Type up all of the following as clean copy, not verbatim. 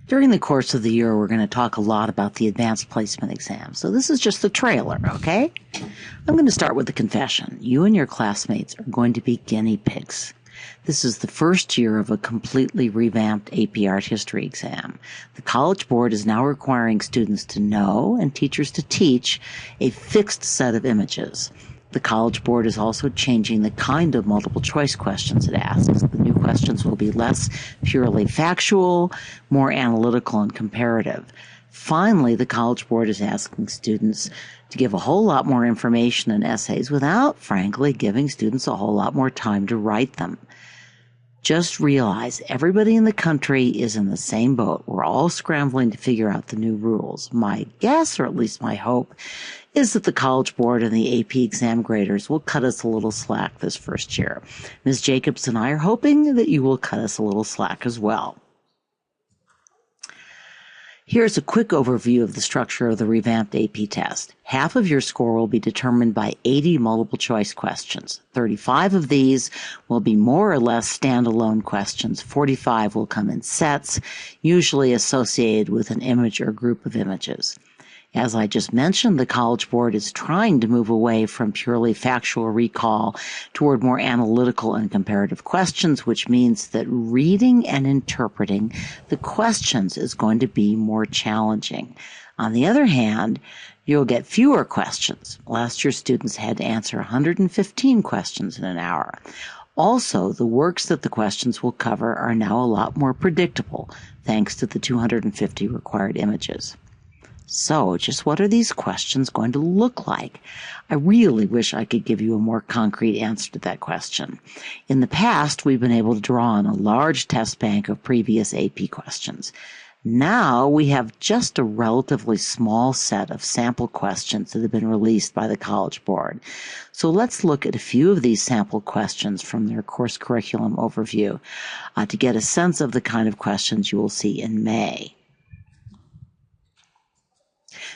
During the course of the year, we're going to talk a lot about the advanced placement exam. So this is just the trailer, okay? I'm going to start with the confession. You and your classmates are going to be guinea pigs. This is the first year of a completely revamped AP Art History exam. The College Board is now requiring students to know and teachers to teach a fixed set of images. The College Board is also changing the kind of multiple choice questions it asks. The new questions will be less purely factual, more analytical and comparative. Finally, the College Board is asking students to give a whole lot more information in essays without, frankly, giving students a whole lot more time to write them. Just realize everybody in the country is in the same boat. We're all scrambling to figure out the new rules. My guess, or at least my hope, is that the College Board and the AP exam graders will cut us a little slack this first year. Ms. Jacobs and I are hoping that you will cut us a little slack as well. Here's a quick overview of the structure of the revamped AP test. Half of your score will be determined by 80 multiple choice questions. 35 of these will be more or less standalone questions. 45 will come in sets, usually associated with an image or group of images. As I just mentioned, the College Board is trying to move away from purely factual recall toward more analytical and comparative questions, which means that reading and interpreting the questions is going to be more challenging. On the other hand, you'll get fewer questions. Last year, students had to answer 115 questions in an hour. Also, the works that the questions will cover are now a lot more predictable, thanks to the 250 required images. So, just what are these questions going to look like? I really wish I could give you a more concrete answer to that question. In the past, we've been able to draw on a large test bank of previous AP questions. Now we have just a relatively small set of sample questions that have been released by the College Board. So let's look at a few of these sample questions from their course curriculum overview to get a sense of the kind of questions you will see in May.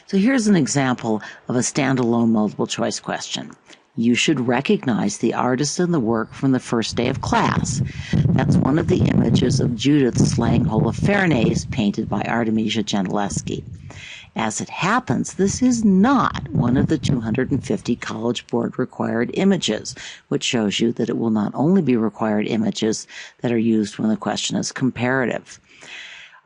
So here's an example of a standalone multiple choice question. You should recognize the artist and the work from the first day of class. That's one of the images of Judith slaying Holofernes, painted by Artemisia Gentileschi. As it happens, this is not one of the 250 College Board required images, which shows you that it will not only be required images that are used when the question is comparative.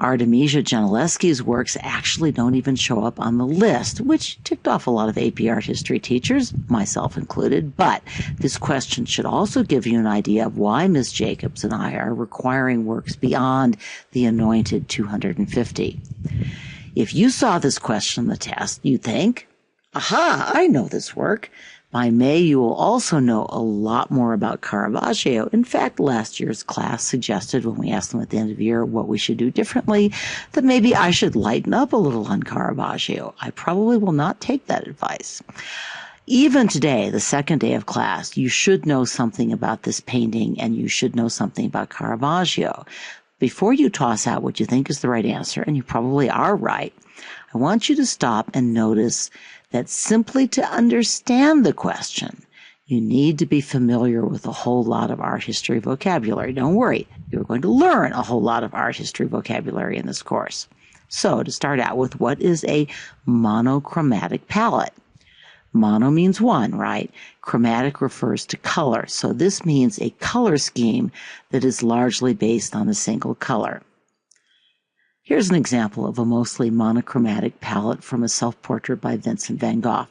Artemisia Gentileschi's works actually don't even show up on the list, which ticked off a lot of AP art history teachers, myself included, but this question should also give you an idea of why Ms. Jacobs and I are requiring works beyond the anointed 250. If you saw this question on the test, you'd think, aha, I know this work. By May, you will also know a lot more about Caravaggio. In fact, last year's class suggested when we asked them at the end of the year what we should do differently, that maybe I should lighten up a little on Caravaggio. I probably will not take that advice. Even today, the second day of class, you should know something about this painting and you should know something about Caravaggio. Before you toss out what you think is the right answer, and you probably are right, I want you to stop and notice that simply to understand the question, you need to be familiar with a whole lot of art history vocabulary. Don't worry, you're going to learn a whole lot of art history vocabulary in this course. So to start out with, what is a monochromatic palette? Mono means one, right? Chromatic refers to color. So this means a color scheme that is largely based on a single color. Here's an example of a mostly monochromatic palette from a self-portrait by Vincent van Gogh.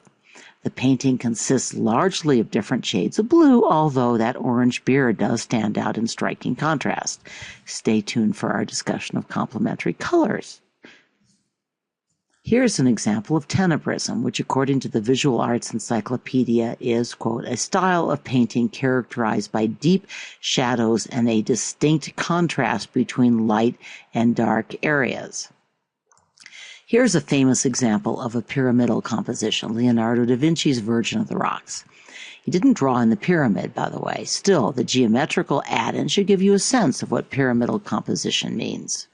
The painting consists largely of different shades of blue, although that orange beard does stand out in striking contrast. Stay tuned for our discussion of complementary colors. Here's an example of tenebrism, which according to the Visual Arts Encyclopedia is, quote, a style of painting characterized by deep shadows and a distinct contrast between light and dark areas. Here's a famous example of a pyramidal composition, Leonardo da Vinci's Virgin of the Rocks. He didn't draw in the pyramid, by the way. Still, the geometrical add-in should give you a sense of what pyramidal composition means.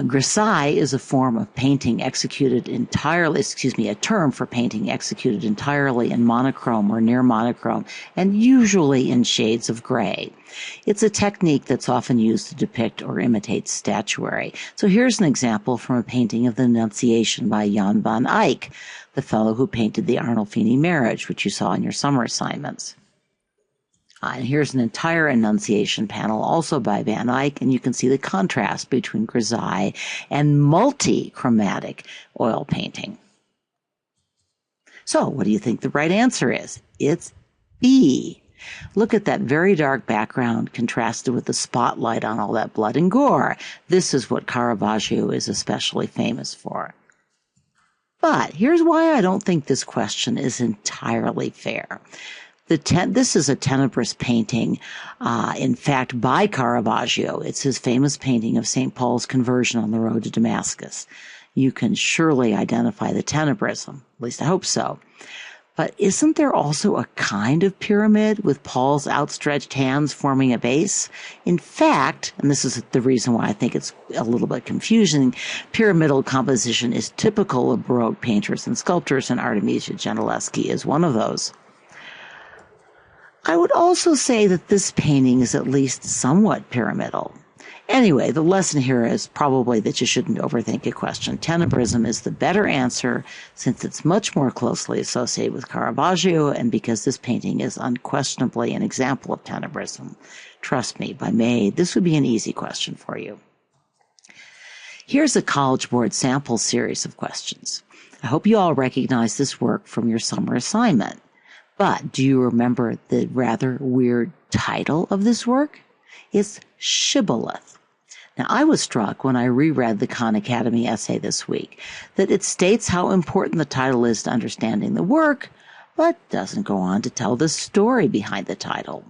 Grisaille is a form of painting executed entirely, a term for painting executed entirely in monochrome or near monochrome, and usually in shades of gray. It's a technique that's often used to depict or imitate statuary. So here's an example from a painting of the Annunciation by Jan van Eyck, the fellow who painted the Arnolfini marriage, which you saw in your summer assignments. And here's an entire Annunciation panel also by Van Eyck, and you can see the contrast between grisaille and multi-chromatic oil painting. So what do you think the right answer is? It's B. Look at that very dark background contrasted with the spotlight on all that blood and gore. This is what Caravaggio is especially famous for. But here's why I don't think this question is entirely fair. This is a tenebrous painting, in fact, by Caravaggio. It's his famous painting of St. Paul's conversion on the road to Damascus. You can surely identify the tenebrism, at least I hope so. But isn't there also a kind of pyramid with Paul's outstretched hands forming a base? In fact, and this is the reason why I think it's a little bit confusing, pyramidal composition is typical of Baroque painters and sculptors, and Artemisia Gentileschi is one of those. I would also say that this painting is at least somewhat pyramidal. Anyway, the lesson here is probably that you shouldn't overthink a question. Tenebrism is the better answer since it's much more closely associated with Caravaggio and because this painting is unquestionably an example of tenebrism. Trust me, by May, this would be an easy question for you. Here's a College Board sample series of questions. I hope you all recognize this work from your summer assignment. But do you remember the rather weird title of this work? It's Shibboleth. Now, I was struck when I reread the Khan Academy essay this week that it states how important the title is to understanding the work, but doesn't go on to tell the story behind the title.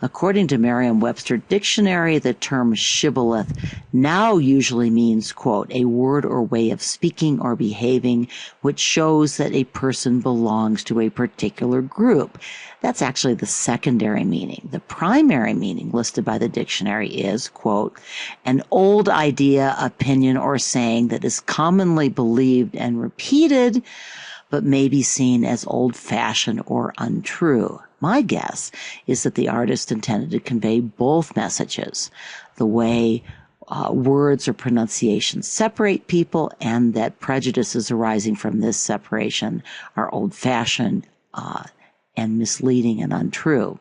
According to Merriam-Webster Dictionary, the term shibboleth now usually means, quote, a word or way of speaking or behaving which shows that a person belongs to a particular group. That's actually the secondary meaning. The primary meaning listed by the dictionary is, quote, an old idea, opinion, or saying that is commonly believed and repeated, but may be seen as old-fashioned or untrue. My guess is that the artist intended to convey both messages, the way words or pronunciations separate people and that prejudices arising from this separation are old-fashioned and misleading and untrue.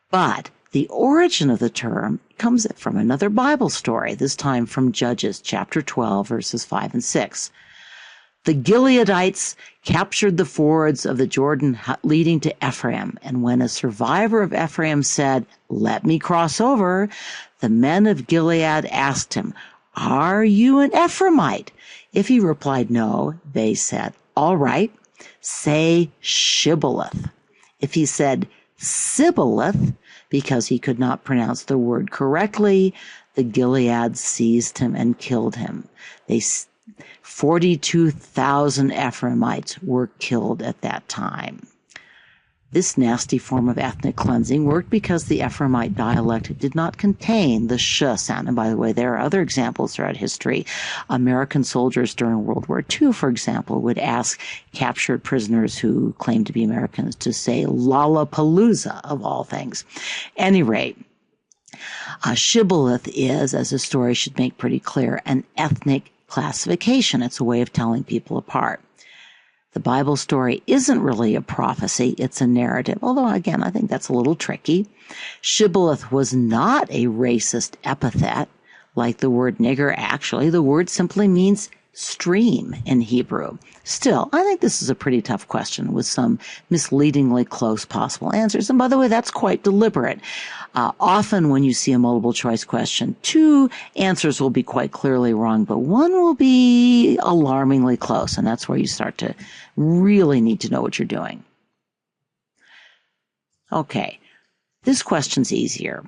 But the origin of the term comes from another Bible story, this time from Judges chapter 12, verses 5 and 6. The Gileadites captured the fords of the Jordan leading to Ephraim, and when a survivor of Ephraim said, "Let me cross over," the men of Gilead asked him, "Are you an Ephraimite?" If he replied no, they said, "All right, say Shibboleth." If he said Sibboleth, because he could not pronounce the word correctly, the Gilead seized him and killed him. 42,000 Ephraimites were killed at that time. This nasty form of ethnic cleansing worked because the Ephraimite dialect did not contain the sh sound. And by the way, there are other examples throughout history. American soldiers during World War II, for example, would ask captured prisoners who claimed to be Americans to say Lollapalooza, of all things. Any rate, Shibboleth is, as the story should make pretty clear, an ethnic classification. It's a way of telling people apart. The Bible story isn't really a prophecy, it's a narrative, although again, I think that's a little tricky. Shibboleth was not a racist epithet like the word nigger. Actually, the word simply means stream in Hebrew. Still, I think this is a pretty tough question with some misleadingly close possible answers. And by the way, that's quite deliberate. Often when you see a multiple choice question, two answers will be quite clearly wrong, but one will be alarmingly close. And that's where you start to really need to know what you're doing. Okay, this question's easier.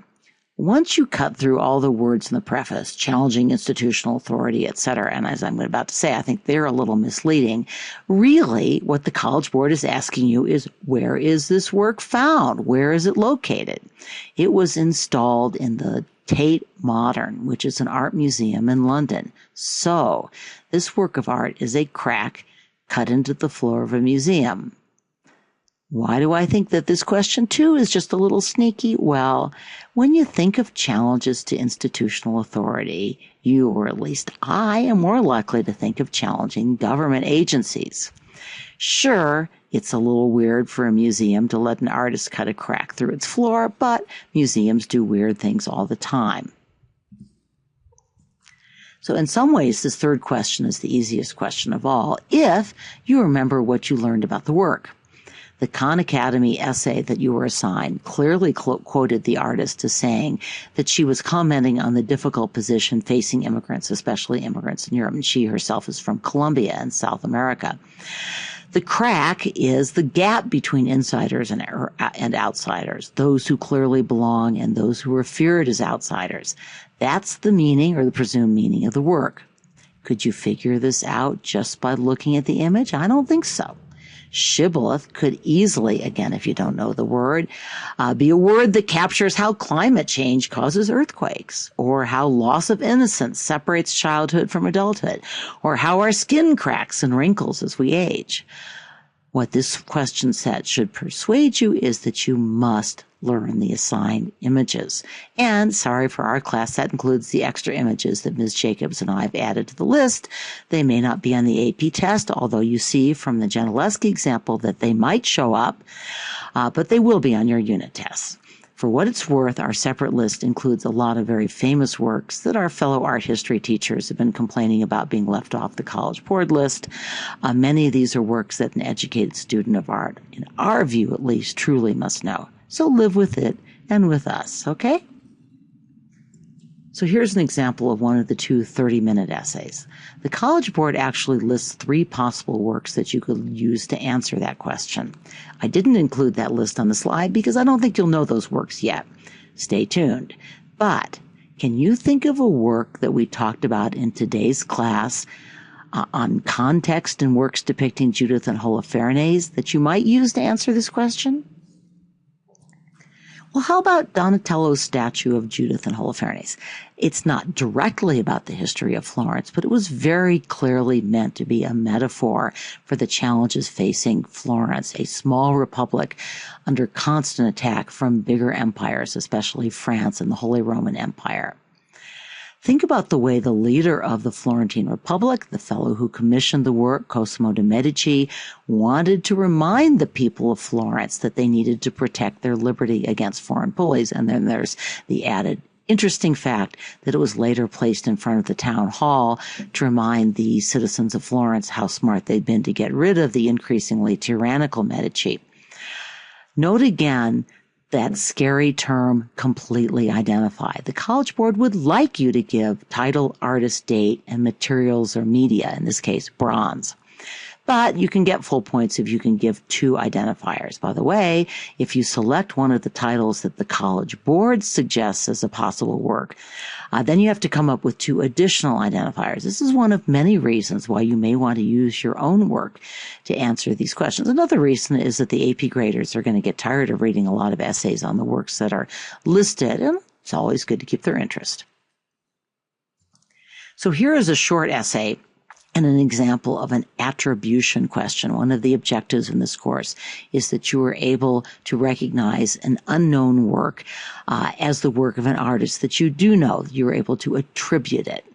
Once you cut through all the words in the preface, challenging institutional authority, etc., and as I'm about to say, I think they're a little misleading. Really, what the College Board is asking you is, where is this work found? Where is it located? It was installed in the Tate Modern, which is an art museum in London. So, this work of art is a crack cut into the floor of a museum. Why do I think that this question, too, is just a little sneaky? Well, when you think of challenges to institutional authority, you, or at least I, am more likely to think of challenging government agencies. Sure, it's a little weird for a museum to let an artist cut a crack through its floor, but museums do weird things all the time. So in some ways, this third question is the easiest question of all, if you remember what you learned about the work. The Khan Academy essay that you were assigned clearly quoted the artist as saying that she was commenting on the difficult position facing immigrants, especially immigrants in Europe, and she herself is from Colombia in South America. The crack is the gap between insiders and outsiders, those who clearly belong and those who are feared as outsiders. That's the meaning, or the presumed meaning, of the work. Could you figure this out just by looking at the image? I don't think so. Shibboleth could easily, again, if you don't know the word, be a word that captures how climate change causes earthquakes, or how loss of innocence separates childhood from adulthood, or how our skin cracks and wrinkles as we age. What this question set should persuade you is that you must learn the assigned images. And sorry for our class, that includes the extra images that Ms. Jacobs and I have added to the list. They may not be on the AP test, although you see from the Gentileschi example that they might show up, but they will be on your unit tests. For what it's worth, our separate list includes a lot of very famous works that our fellow art history teachers have been complaining about being left off the College Board list. Many of these are works that an educated student of art, in our view at least, truly must know. So live with it and with us, okay? So here's an example of one of the two 30-minute essays. The College Board actually lists 3 possible works that you could use to answer that question. I didn't include that list on the slide because I don't think you'll know those works yet. Stay tuned. But can you think of a work that we talked about in today's class on context and works depicting Judith and Holofernes that you might use to answer this question? Well, how about Donatello's statue of Judith and Holofernes? It's not directly about the history of Florence, but it was very clearly meant to be a metaphor for the challenges facing Florence, a small republic under constant attack from bigger empires, especially France and the Holy Roman Empire. Think about the way the leader of the Florentine Republic, the fellow who commissioned the work, Cosimo de' Medici, wanted to remind the people of Florence that they needed to protect their liberty against foreign bullies. And then there's the added interesting fact that it was later placed in front of the town hall to remind the citizens of Florence how smart they'd been to get rid of the increasingly tyrannical Medici. Note again that scary term, completely identified. The College Board would like you to give title, artist, date, and materials or media, in this case, bronze. But you can get full points if you can give 2 identifiers. By the way, if you select one of the titles that the College Board suggests as a possible work, then you have to come up with 2 additional identifiers. This is one of many reasons why you may want to use your own work to answer these questions. Another reason is that the AP graders are going to get tired of reading a lot of essays on the works that are listed, and it's always good to keep their interest. So here is a short essay and an example of an attribution question. One of the objectives in this course is that you are able to recognize an unknown work as the work of an artist that you do know. You're able to attribute it.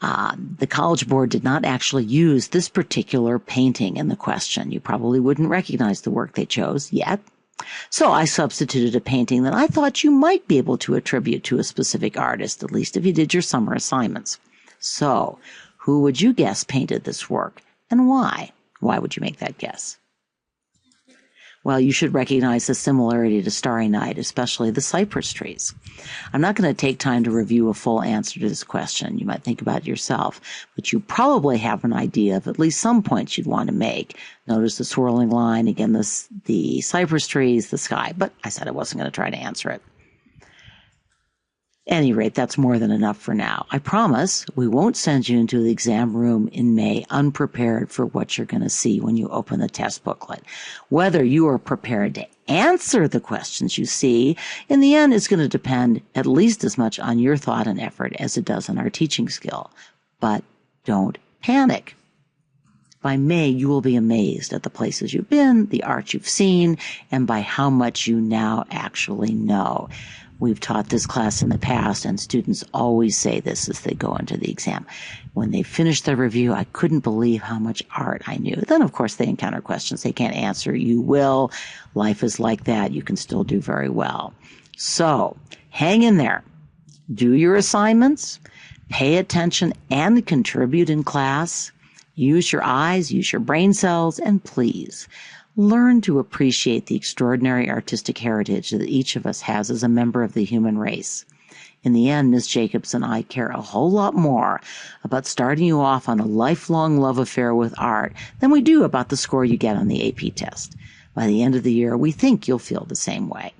The College Board did not actually use this particular painting in the question. You probably wouldn't recognize the work they chose yet. So I substituted a painting that I thought you might be able to attribute to a specific artist, at least if you did your summer assignments. So, who would you guess painted this work, and why? Why would you make that guess? Well, you should recognize the similarity to Starry Night, especially the cypress trees. I'm not going to take time to review a full answer to this question. You might think about it yourself, but you probably have an idea of at least some points you'd want to make. Notice the swirling line, again, the cypress trees, the sky, but I said I wasn't going to try to answer it. Any rate, that's more than enough for now. I promise we won't send you into the exam room in May unprepared for what you're going to see when you open the test booklet. Whether you are prepared to answer the questions you see, in the end, is going to depend at least as much on your thought and effort as it does on our teaching skill. But don't panic. By May, you will be amazed at the places you've been, the art you've seen, and by how much you now actually know. We've taught this class in the past, and students always say this as they go into the exam. When they finish their review, I couldn't believe how much art I knew. Then, of course, they encounter questions they can't answer. You will. Life is like that. You can still do very well. So, hang in there. Do your assignments. Pay attention and contribute in class. Use your eyes, use your brain cells, and please, learn to appreciate the extraordinary artistic heritage that each of us has as a member of the human race. In the end, Ms. Jacobs and I care a whole lot more about starting you off on a lifelong love affair with art than we do about the score you get on the AP test. By the end of the year, we think you'll feel the same way.